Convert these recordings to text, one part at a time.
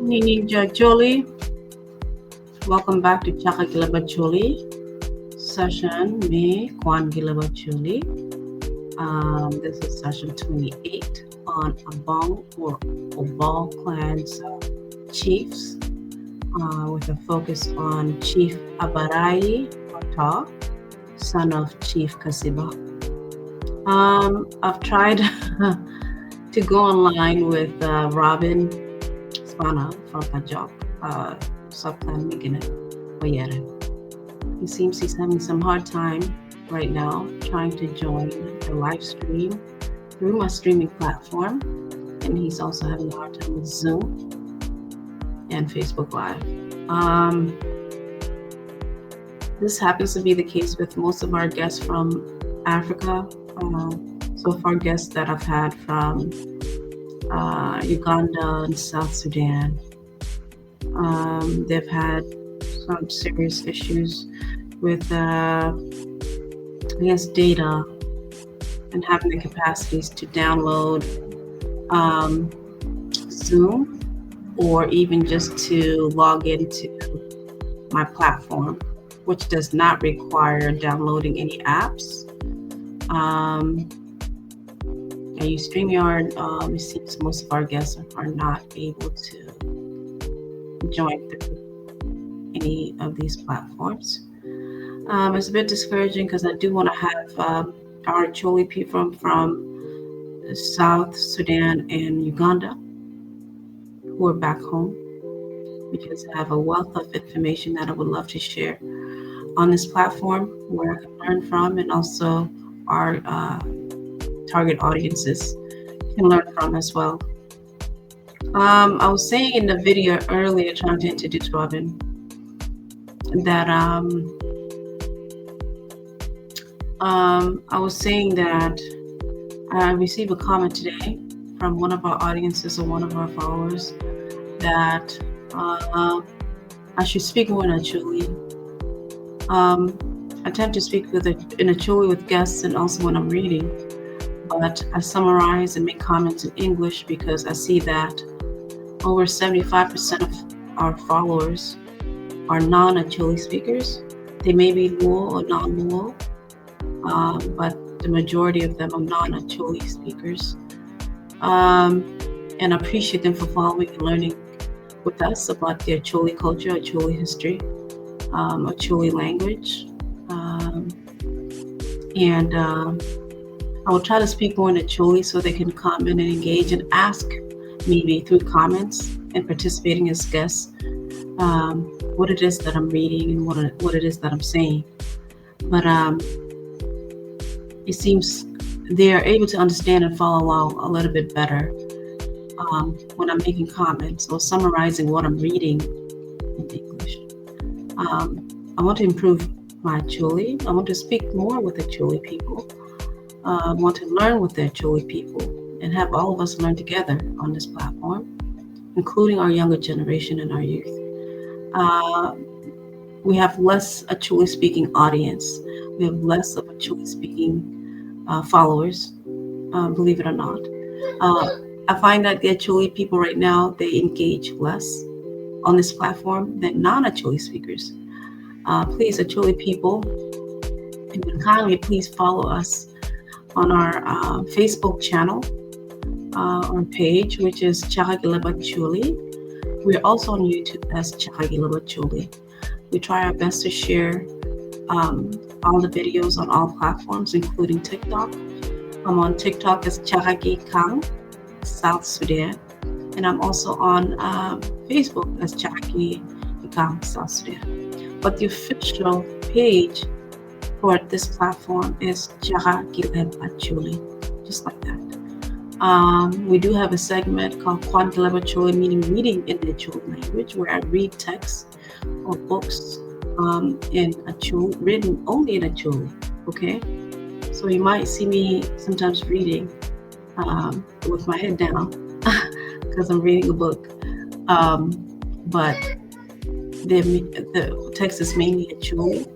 Nini Jo Acholi. Welcome back to Chaka Leb Acholi session me Kwan Leb Acholi. This is session 28 on Abong or Obbo clans chiefs with a focus on Chief Abarayi Otoo, son of Chief Kassiba. I've tried to go online with Robin Spana from Pajok, subclan Miginet Oyere. He seems he's having some hard time right now trying to join the live stream through my streaming platform, and he's also having a hard time with Zoom and Facebook Live. This happens to be the case with most of our guests from Africa. So far, guests that I've had from Uganda and South Sudan. They've had some serious issues with, data and having the capacities to download Zoom or even just to log into my platform, which does not require downloading any apps. I use StreamYard. It seems most of our guests are not able to join through any of these platforms. It's a bit discouraging because I do want to have our Acholi people from South Sudan and Uganda who are back home, because I have a wealth of information that I would love to share on this platform where I can learn from, and also our target audiences can learn from as well. I was saying in the video earlier, trying to introduce Robin, that I was saying that I received a comment today from one of our audiences or one of our followers that I should speak more in Acholi. I tend to speak in Acholi with guests and also when I'm reading, but I summarize and make comments in English because I see that over 75% of our followers are non-Acholi speakers. They may be Luo or non-Luo, but the majority of them are non-Acholi speakers. And I appreciate them for following and learning with us about the Acholi culture, Acholi history, Acholi language. And I will try to speak more in Acholi so they can comment and engage and ask maybe through comments and participating as guests what it is that I'm reading and what it is that I'm saying. But it seems they are able to understand and follow along a little bit better when I'm making comments or summarizing what I'm reading in English. I want to improve my Acholi. I want to speak more with the Acholi people. I want to learn with the Acholi people and have all of us learn together on this platform, including our younger generation and our youth. We have less Acholi speaking audience. We have less of Acholi speaking followers, believe it or not. I find that the Acholi people right now, they engage less on this platform than non-Acholi speakers. Please, Acholi people, if you can kindly please follow us on our Facebook channel or page, which is Chaka Leb Acholi. We're also on YouTube as Chaka Leb Acholi. We try our best to share all the videos on all platforms, including TikTok. I'm on TikTok as Jackline Ikang, South Sudan, and I'm also on Facebook as Jackline Ikang, South Sudan. But the official page for this platform is Chaka Leb Acholi, just like that. We do have a segment called Kwan Leb Acholi, meaning reading in the Acholi language, where I read texts or books in Acholi, written only in Acholi. Okay, so you might see me sometimes reading with my head down because I'm reading a book, but the text is mainly Acholi,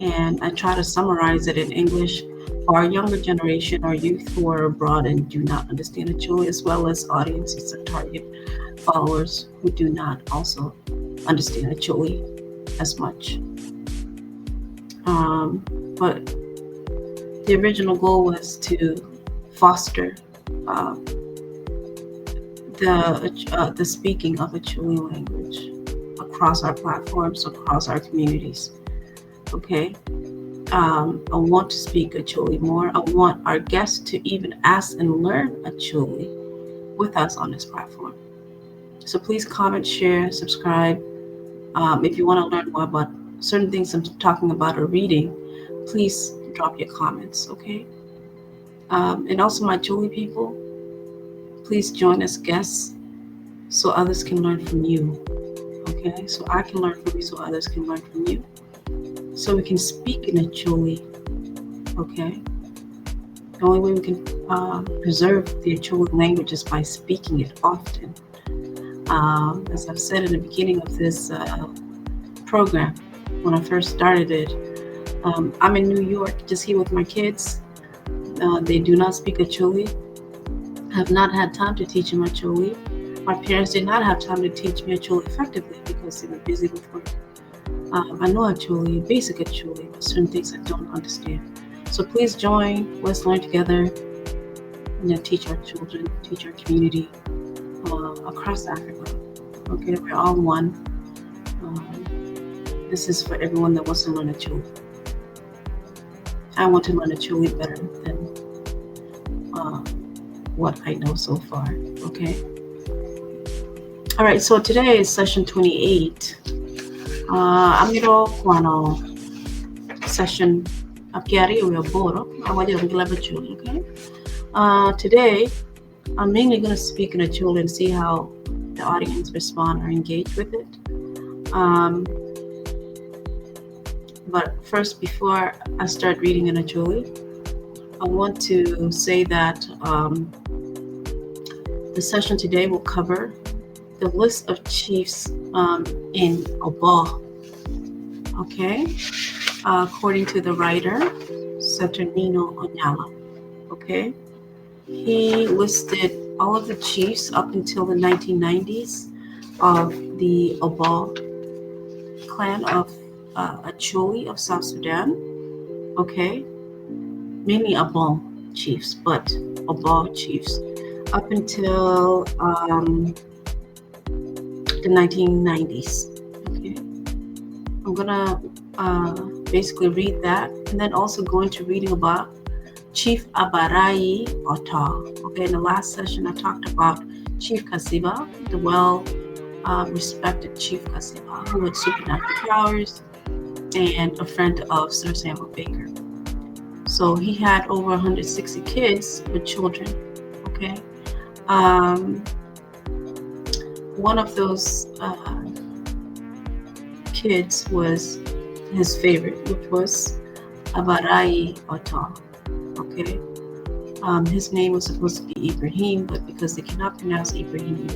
and I try to summarize it in English for our younger generation or youth who are abroad and do not understand Acholi, as well as audiences and target followers who do not also understand Acholi as much. But the original goal was to foster the speaking of Acholi language across our platforms, across our communities. Okay. I want to speak Acholi more. I want our guests to even ask and learn Acholi with us on this platform. So please comment, share, subscribe. If you want to learn more about certain things I'm talking about or reading, please drop your comments, okay? And also my Acholi people, please join as guests so others can learn from you, okay? So I can learn from you, so others can learn from you. So we can speak in Acholi, okay? The only way we can preserve the Acholi language is by speaking it often. As I've said in the beginning of this program, when I first started it, I'm in New York, just here with my kids. They do not speak Acholi. I have not had time to teach them Acholi. My parents did not have time to teach me Acholi effectively because they were busy with work. I know Acholi, basic Acholi, but certain things I don't understand. So please join, let's learn together, and teach our children, teach our community across Africa. Okay, we're all one. This is for everyone that wants to learn Acholi. I want to learn Acholi better than what I know so far. Okay. All right. So today is session 28. Amiro Kwano session Apkiari or Obbo. Okay. Today, I'm mainly going to speak in Acholi and see how the audience respond or engage with it. But first, before I start reading in Acholi, I want to say that the session today will cover the list of chiefs in Obbo. Okay, according to the writer Saturnino Onyala. Okay, he listed all of the chiefs up until the 1990s of the Obbo clan of Acholi of South Sudan. Okay, mainly Abong chiefs, but Obbo chiefs up until the 1990s. Okay, I'm gonna basically read that, and then also go into reading about Chief Abarayi Otoo. Okay, in the last session I talked about Chief Kassiba, the respected Chief Kassiba, who had supernatural powers and a friend of Sir Samuel Baker. So he had over 160 kids with children. Okay, one of those kids was his favorite, which was Abarayi Otoo. Okay, his name was supposed to be Ibrahim, but because they cannot pronounce Ibrahim,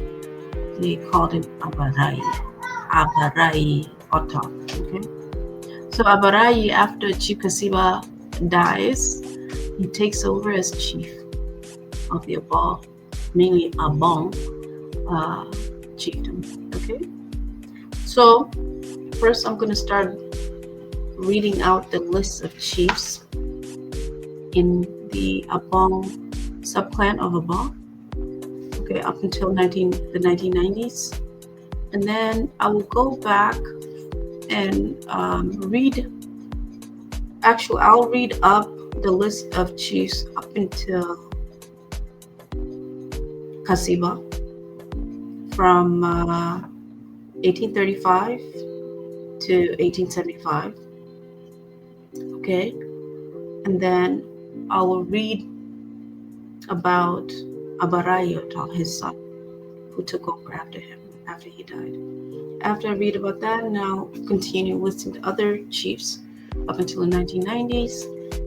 they called him Abarayi Otoo. Okay, so Abarayi, after Chief Kassiba dies, he takes over as chief of the Obbo, mainly Abong chiefdom. Okay, so first I'm going to start reading out the list of chiefs in the Abong subclan of Obbo. Okay, up until the 1990s, and then I will go back and read. Actually, I'll read up the list of chiefs up until Kassiba from 1835 to 1875. Okay, and then I will read about Abarayi Otoo, his son, who took over after him, after he died. After I read about that, and I'll continue listening to other chiefs up until the 1990s.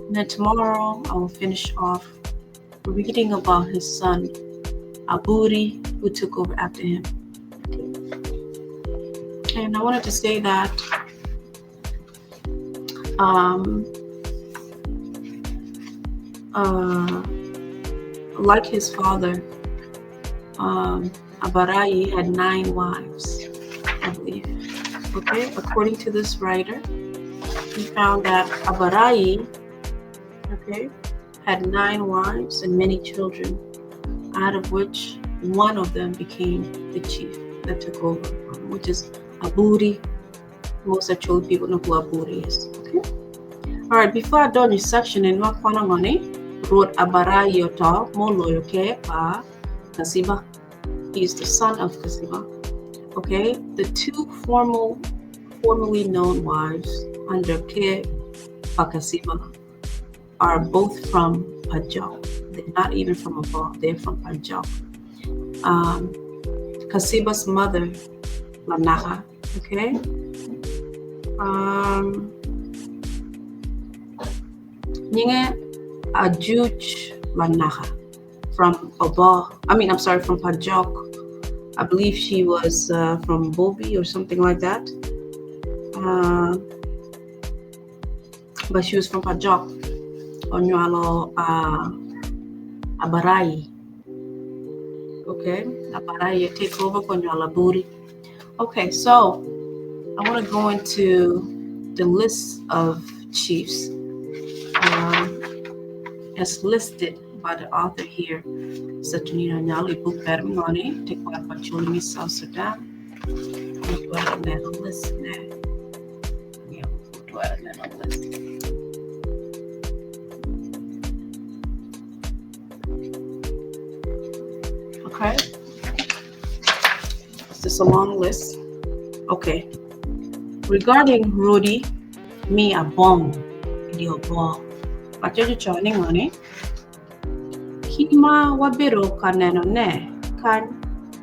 And then tomorrow I will finish off reading about his son, Aburi, who took over after him. Okay. And I wanted to say that like his father, Abarayi had 9 wives, I believe. Okay, according to this writer, he found that Abarayi, okay, had 9 wives and many children, out of which one of them became the chief that took over, which is Aburi. Most Acholi people know who Aburi is. Okay. All right. Before I do this section in Makwanangoni, wrote Abarayi Otoo Moloyoke pa Kassiba. He is the son of Kassiba. Okay. The 2 formerly known wives under Ke pa Kassiba are both from Pajok. They're not even from Obbo. They're from Pajok. Kassiba's mother, Lanaka. Okay. Nyinge Ajuc Lanaka from Obbo. From Pajok. I believe she was from Bobi or something like that. But she was from Pajok. Onyalo Abarayi. Okay, Abarayi take over Onyalo Aburi. Okay, so I want to go into the list of chiefs as listed by the author here. Satunina Nyali book Bermingoni, take one for Acholi, South Sudan. We go ahead and list now. Yeah, go ahead and list. Okay. It's just a long list. Okay. Regarding Rudy, me Abong, the Obbo. Pajok joining on it. Kima wabero kaneno ne kan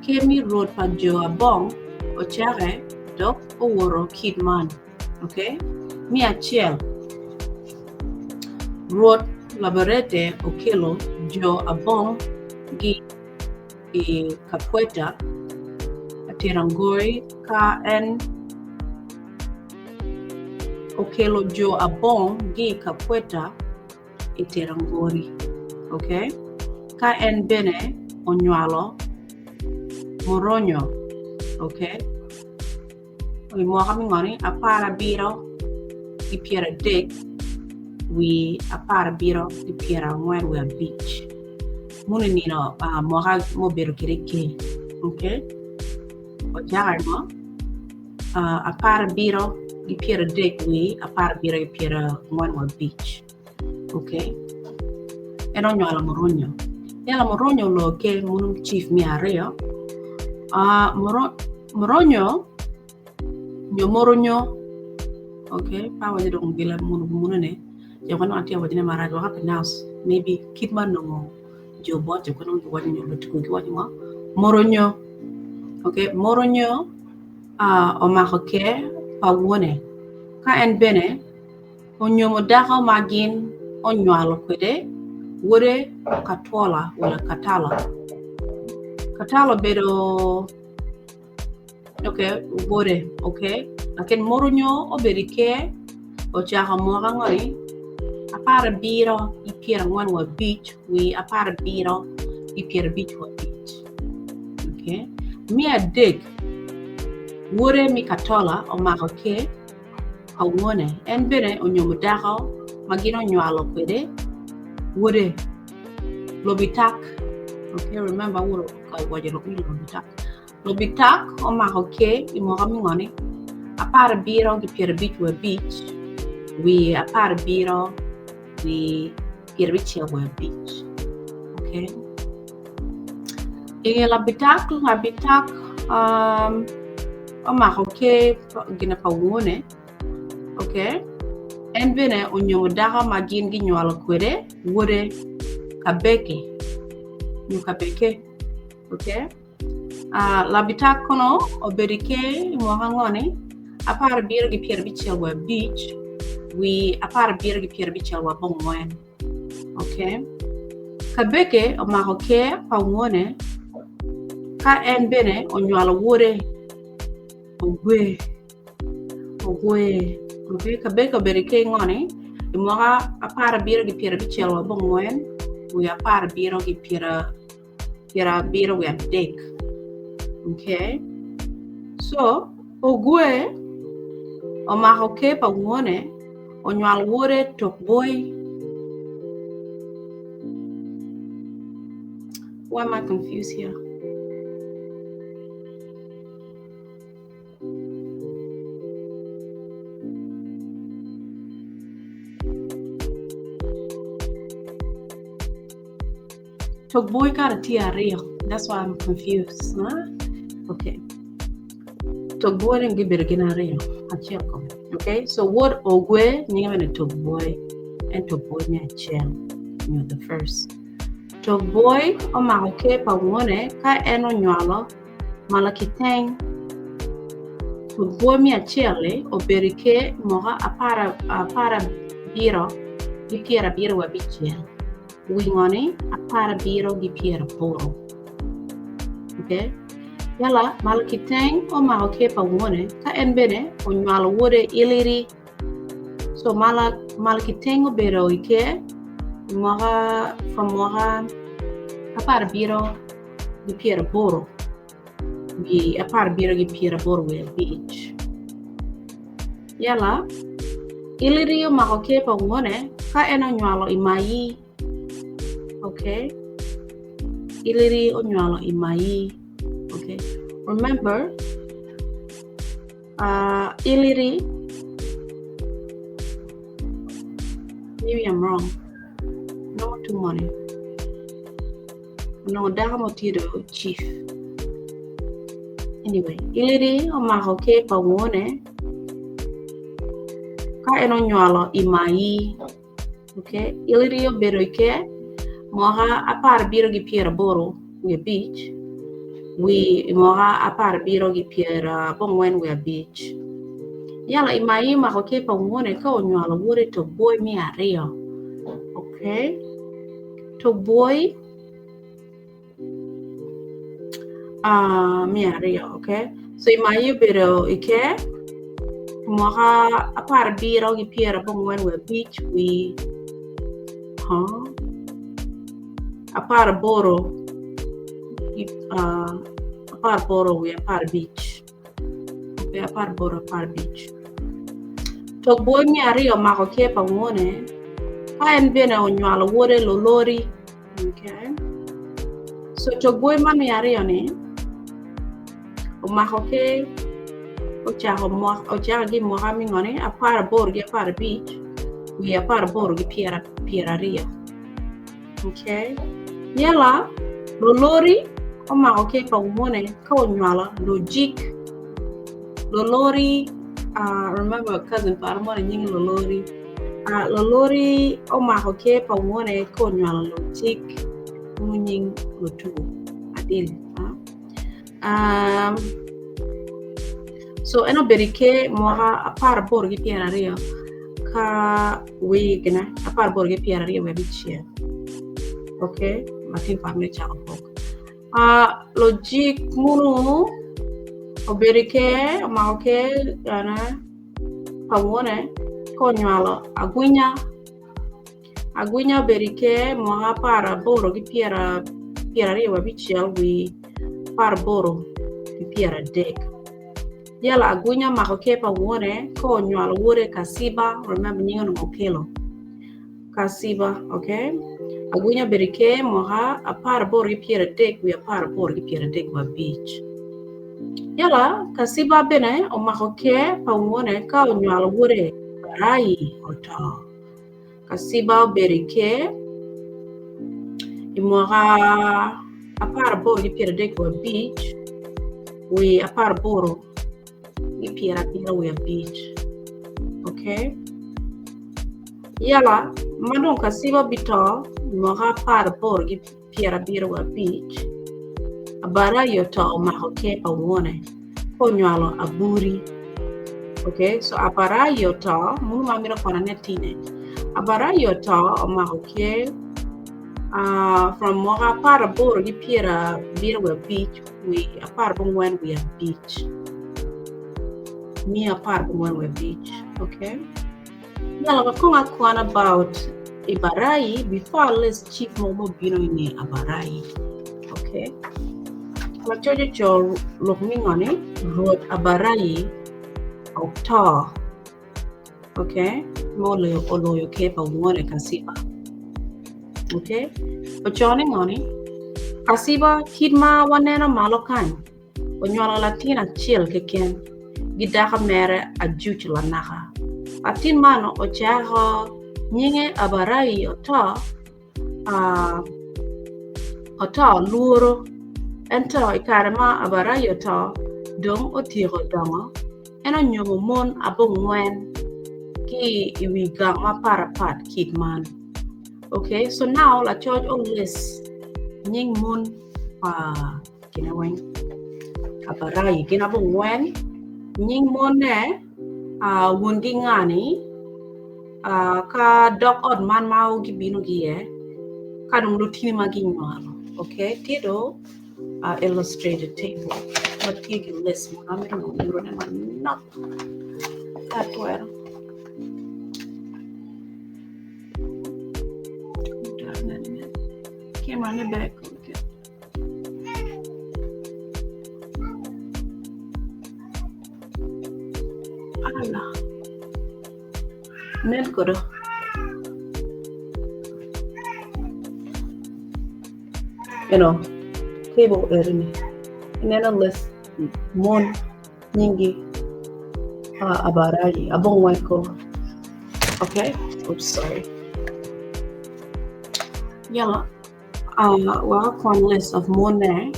kemi road Pajok Abong ochere dok oworo kidman. Okay. Mi achiel road laborete okelo Jo Abong gi Kakweta atirangori ka en okelo Jo Abong gi Kakweta iterangori. Okay. Ka en bene onyalo moronyo. Okay. We mo kami ngoni apara biro di piera dek we apara biro di piera ngwen we beach. Muna nino mo biro kiriki. Okay. O jagar mo apara biro di piera dek we apara biro di piera ngwen we beach. Okay. En onyalo moronyo. Yala moronyo lo ke munum chief mi areo. Moronyo moronyo. Okay, pa waje dong bila munune. Jangan nanti waje ne marajo ha pronounce maybe kidman no jo bot ko no waje no tuku waje ma moronyo. Okay, moronyo o ma ke pa wone. Ka en bene onyo mo dako magin onyalo kwede wore katola wala katala. Katala bedo okay, wore, okay. Lakin moronyo o berike o chaha moga ngori apara biro ipiera ngwan wa beach we apara biro ipiera beach wa beach. Okay. Mi adek wore mi katola o maga ke awone en bene onyo dako magino nywalo kwede wore lobitak. Okay, remember wore waje lobitak. Lobitak o maga ke imoga mingoni apara biro ki piera beach wa beach we apara biro we piera beach wa beach. Okay. Inge labitak o maga ke gina pa wone. Okay. En bene onyo daga magin gi nywalo kwede wore kabeke. Kabeke. Okay. Labitak kono oberike mohangoni apara biro gi piera bichel wa beach we apara biro gi piera bichel wa bongwen. Okay. Kabeke o maho ke pa wone ka en bene onywalo wore ogwe. Okay, kabeke oberike ngoni imoga apara biro gi piera bichel wa bongwen we apara biro gi piera piera biro we dek. Okay? So, ogwe o mahoke pa ngone o nyal wore tok boy. Why am I confused here? Tok boy got a tiario. That's why I'm confused. Huh? Okay. Tok boy didn't give it again. Okay. So what ogwe name a tok boy and tok boy me a chill. You're the first. Tok boy o mahoke pa ngone ka eno nyalo malakiteng. Tok boy me a chile o berike moha apara biro di piera biro wa bichel. Wingoni apara biro di piera poro. Okay? Yala malakiteng o mahoke pa ngone ka en bene o nyalo wode iliri. So malakiteng o bero ike moha from moha apara biro di piera poro. Di apara biro di piera poro we beach. Yala iliri o mahoke pa ngone ka eno nyalo imai. Okay? Iliri o nyalo imai. Okay? Remember, iliri, maybe I'm wrong. No too money. No damo tido chief. Anyway, iliri o mahoke pa ngone ka eno nyalo imai. Okay? Iliri o beroike moha apar biro gi piera boro we beach. We moha apar biro gi piera bongwen we beach. Yala imai mahoke pa ngone ka o nyalo wore to boy mi ario. Okay? To boy mi ario, okay? So imai biro ike moha apar biro gi piera bongwen we beach we apar boro we apar beach. Okay, apar boro apar beach. Tok boy mi ario mahoke pa ngone ka en bene o nyalo wore lolori. Okay. So tok boy man mi ario ni o mahoke o chaho gi moha mi ngone apar boro gi apar beach we apar boro gi piera rio. Okay. Yala lolori o mahoke pa ngone ka o nyalo logic. Lolori remember cousin Parmore nying lolori. Lolori o mahoke pa ngone ka o nyalo logic munying lotu adil. So eno berike moha apar bor gi piera rio ka we gana apar bor gi piera rio we bichia. Okay, matin pamne chako pok. Logic munu oberike mahoke gana pangone konyalo agunya berike moha para boro gi piera rio bichel we par boro gi piera dek. Yala agunya mahoke pangone konyalo wore Kassiba. Remember nyingo no kelo Kassiba. Okay? Agunya berike moha apar bor gi piera dek we apar bor gi piera dek wa beach. Yala Kassiba bene o mahoke pa ngone ka o nyalo wore Abarayi Otoo. Kassiba berike moha apar bor gi piera dek wa beach we apar bor gi piera we beach. Okay? Yala madong Kassiba bito moha apar bor gi piera wa beach. Abarayi Otoo mahoke pa ngone ko nyalo Aburi. Okay, so Abarayi Otoo munu mamira kona netine. Abarayi Otoo mahoke from moha apar bor gi piera wa beach we apar bongwen we beach. Me apar bongwen we beach. Okay. Yala bakonga kwan about Abarayi before let's chief momo bino ni Abarayi. Okay. Machojo cho lokmingoni road Abarayi Otoo. Okay. Mole oloyo kepa wone Kassiba. Okay. Pachoni ngoni Kassiba kidma wanena malokan. Onyola Latina chill keken. Gidaka mere Ajuc Lanaka. Atin mano ochaho nyinge Abarayi Otoo Otoo luro ento ikarema Abarayi Otoo dong otigo dongo eno nyongo mon abong ngwen ki iwiga maparapat kid man. Okay, so now la church on list nying mon kinaweng Abarayi kinabong ngwen nying mon ne wundi ngani ka dog od man mau gibino gie kanong lutini maginyalo. Okay, tido illustrated table. But you can list mo namin no euro naman not that well. Came on the back. Okay. Allah. Melkodo. You know, table erni. And then a list mon nyingi Abarayi Abong Waiko. Okay? Oops, sorry. Yala. Well, Kwan list of mon ne.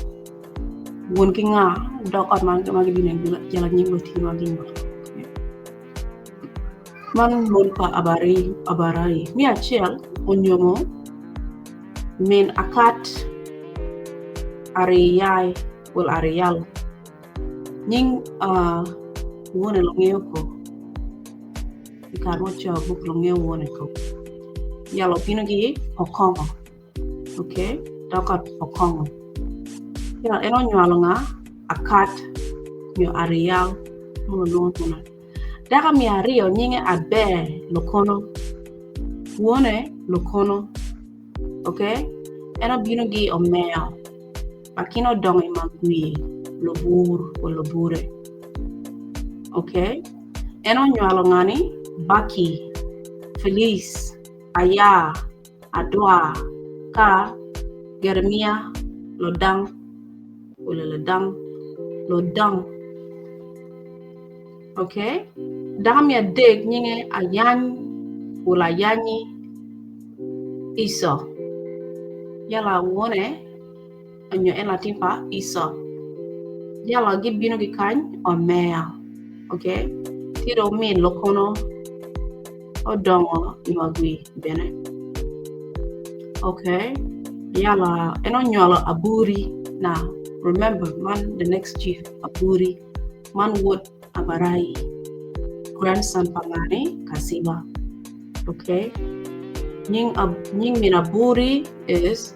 Won kinga dog on man magibine jala nyingo tino gingo. Man mon pa Abarayi. Mi achel onyomo min akat ariyai will ariyal nying wone longeo ko ikaro cha buk longeo wone ko yalo pinagi okongo. Okay, dakat okongo yalo eno nyalo nga akat nyo ariyal mo lona daka mi ariyo nyinge abe lokono wone lokono. Okay, eno binagi omeo Akino dongi magui lobur o lobure. Okay? Eno nyalo ngani Baki, Feliz, Aya, Adwa, Ka, Germia, Lodang, Lodang. Okay? Dami deg nyinge Ayan, Ulayani, Iso. Yala wone anyo elatimpa iso yala gibino gikany omea. Okay, tiro min lokono odongo imagui bene. Okay, yala eno nyolo Aburi. Now remember man the next chief Aburi man would Abarayi grandson pangani Kassiba. Okay, nying min Aburi is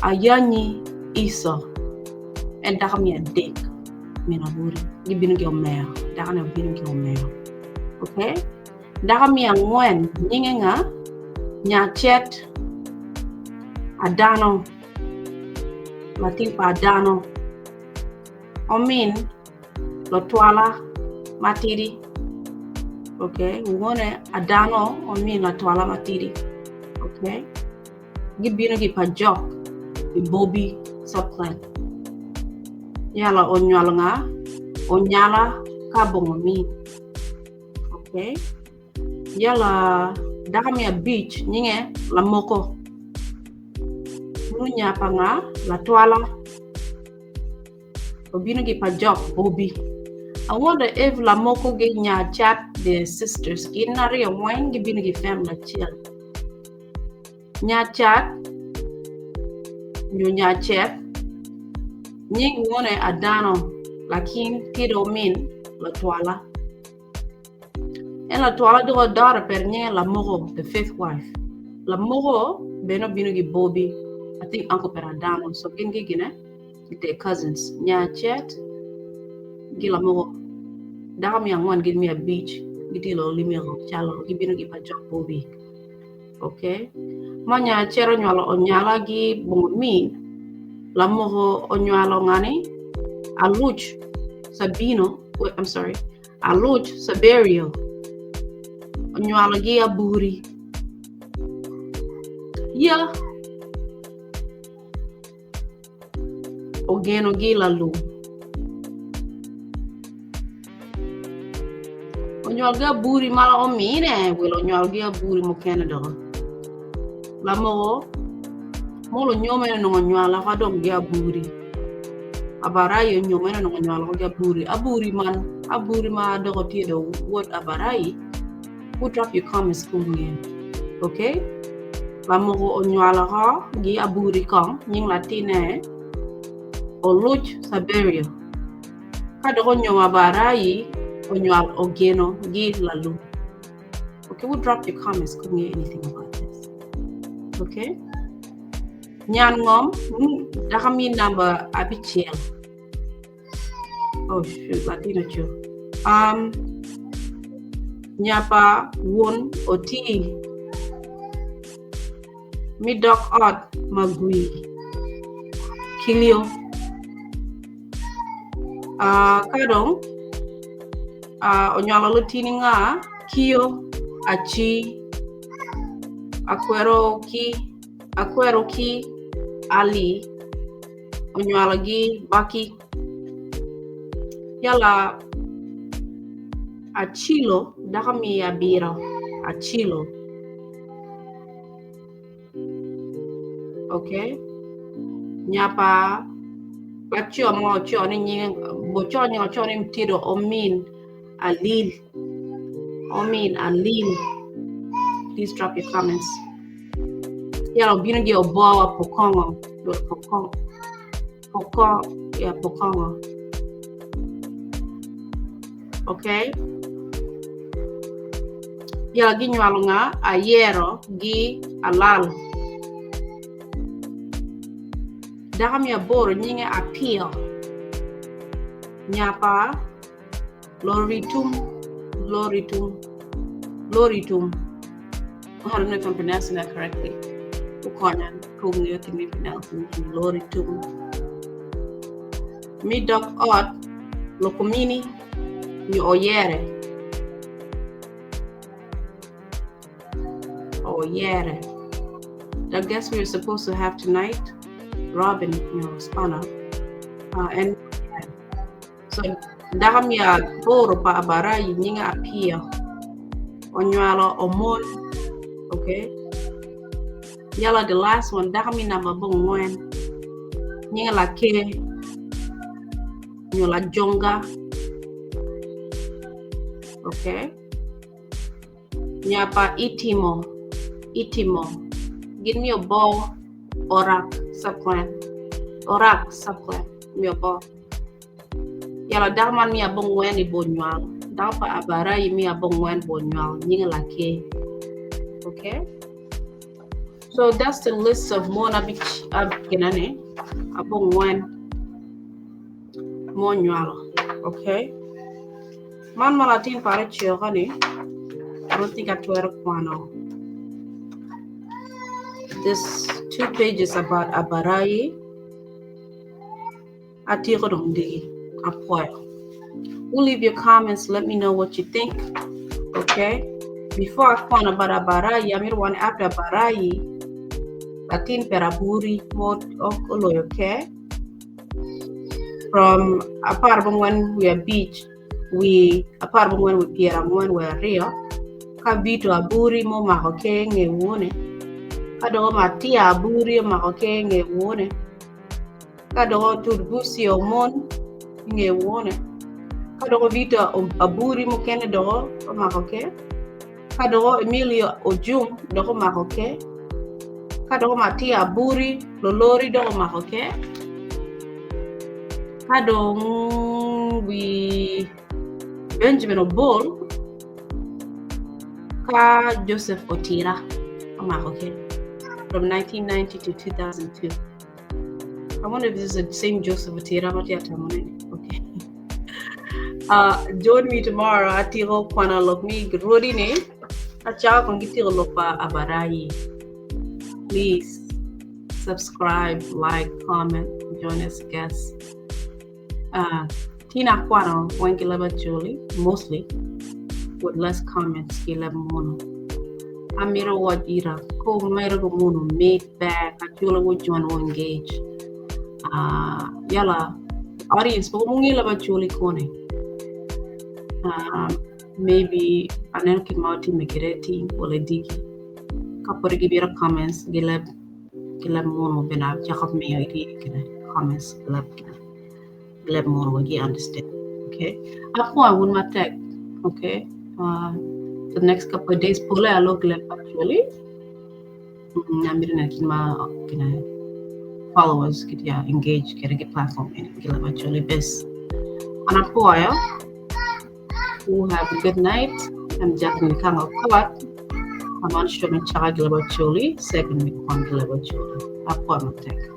Ayanyi Iso and dakamia dek minaburi gibino ki omeo dakana bino ki omeo. Okay, dakamia ngwen nyinge nga nyachet adano latipa adano omin lotwala matiri. Okay, ngone adano omin lotwala matiri. Okay, gibino ki Pajok Bobby subclan. Yala onyala nga onyala kabong mi. Okay. Yala dakamia beach nyinge lamoko. Nunya pa nga latwala. Obino gi Pajok Bobby. I wonder if lamoko ge nya chat their sisters. Inari omwen gibino gi family chill. Nya chat Nyonya chet nying ngone adano lakin tido min la twala en la twala do daughter per nye la mogo the fifth wife la mogo beno bino gi Bobby I think uncle per adano so kingi gine ite cousins nya chet gila mogo daga mi angwan gid mi a beach gitilo limero chalo gibino gi Pajok Bobby. Okay, manya chero nyalo onyala gi bungo min Lamoho Onyalo Ngani, Ajuc Sabino, I'm sorry, Ajuc Saberio, Onyalo Gi Aburi. Ya Ogeno Gi Lalu. Onyalo Gi Aburi mala omine, will Onyalo Gi Aburi mo Canada. Lamoho Molo nyomene no Onyalo Hadom Gi Aburi. Abarayi nyomene no Onyalo Gi Aburi. Aburi ma dogoti the word Abarayi. Who drop your comments school here. Okay? Lamoho Onyalo ha Gi Aburi kong nying Latine Ajuc Saberio. Kadogo nyoma Abarayi Onyalo Ogeno Gi Lalu. Okay, we'll drop your comments. Couldn't hear anything about this. Okay? Nyan ngom, dakami number abichiel. Oh shoot, Latino cho. Nyapa won oti. Midok ot magui. Kilio. Kadong. Onyalo lutini nga kio achi akwero ki ali Onyalo Gi baki yala achilo dakami abira achilo. Okay, nyapa pacho mo cho ni nying bocho ni cho ni mtido omin alil. Please drop your comments. Yala bino gi Obbo Pokongo. Pokongo. Okay. Yala gi nyalo nga ayero gi alal. Dakam ya boro nyinge appeal. Nyapa loritum. I don't know if I'm pronouncing that correctly. Ukwanan, kung can be pronouncing loritum. Midok ot lokomini ni oyere. I guess we were supposed to have tonight. Robin, spun up. And so dakam ya boro pa Abarayi nyinga appeal. Onyalo omon. Okay. Yala the last one dakami na mabong ngwen. Nyinga la ke. Nyola jonga. Okay. Nyapa itimo. Give me a bow. Orak subclan. Me a bow. Yala daman mi abong ngwen ibonyal. Dapa Abarayi mi abong ngwen bonyal. Nyinga la ke. Okay. So that's the list of Mona Beach Abginane Abong Ngwen Monyalo. Okay. Man Malatin Paracho honey. I don't think I told Kwano. This 2 pages about Abarayi Atirodongdi Apwoyo. We'll leave your comments, let me know what you think. Okay. Before I find about Abarayi, I made one after Abarayi. Latin Peraburi mode of Oloy, okay? From apart from when we are beach, apart from when we pier when we are real, Kabito Aburi mo mahoke nge wone. Kado matia Aburi mahoke nge wone. Kado turbusi omon nge wone. Kado Vito Aburi mo kene do mahoke. Kado Emilio Ojum do mahoke. Kado matia Aburi lolori do mahoke. Kado we Benjamin Obbo Ka Joseph Otira mahoke from 1990 to 2002. I wonder if this is the same Joseph Otira, but yeah, okay. Join me tomorrow at Tiro Kwana Lokmi Rodine. Achao Kongitiro Lopa Abarayi. Please subscribe, like, comment, join as guests. Tina Kwan when Leb Acholi mostly with less comments Leb Mono. Amira Wadira, ko Mera Mono made back Acholi would join or engage. Yala audience but Leb Acholi Kone. Maybe an Kimauti Mekireti or a digi. Couple give your comments, Gileb Mono Bena Jacob Mayo comments Leb Mono you understand. Okay. Apwoyo would not take. Okay. The next couple of days Pola look Leb Acholi. I'm gonna followers get engaged, get a platform and Leb Acholi best. And Apwoyo who have a good night. I'm Jackline Ikang of Kwan. I'm on Chaka Leb Acholi, second with Kwan Leb Acholi. Apwoyo.